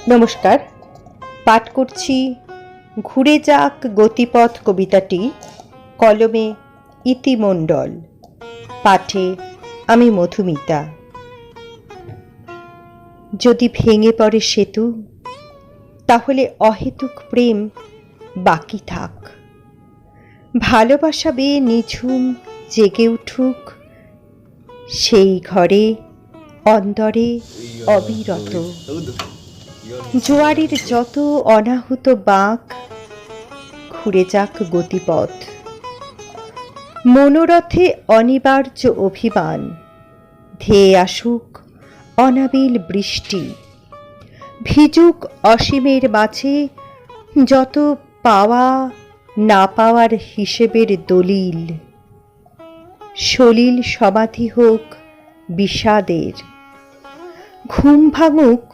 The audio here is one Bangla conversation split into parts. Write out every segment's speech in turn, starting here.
নমস্কার, পাঠ করছি ঘুরে যাক গতিপথ কবিতাটি, কলমে ইতি মণ্ডল, পাঠে আমি মধুমিতা। যদি ভেঙে পড়ে সেতু, তাহলে অহেতুক প্রেম বাকি থাক। ভালোবাসা বেয়ে নিঝুম জেগে উঠুক সেই ঘরে অন্তরে অবিরত। জোয়ারের যত অনাহুত বাঁক, ঘুরে যাক গতিপথ। মনোরথে অনিবার্য অভিমান, ধেয়ে আসুক অনাবিল বৃষ্টি। ভিজুক অসীমের মাঝে যত পাওয়া না পাওয়ার হিসেবের দলিল। সলিল সমাধি হোক বিষাদের, ঘুম ভাঙুক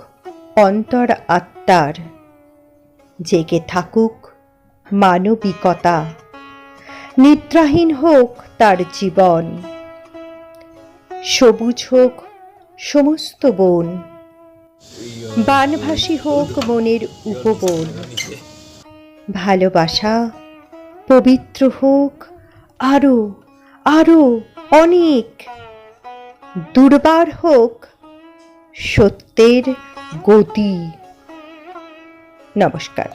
অন্তর আত্মার। জেগে থাকুক মানবিকতা, নিদ্রাহীন হোক তার জীবন। সবুজ হোক সমস্ত বন, বানভাসী হোক মনের উপবন। ভালোবাসা পবিত্র হোক আরো আরো অনেক। দুর্বার হোক সত্যের গতি। নমস্কার।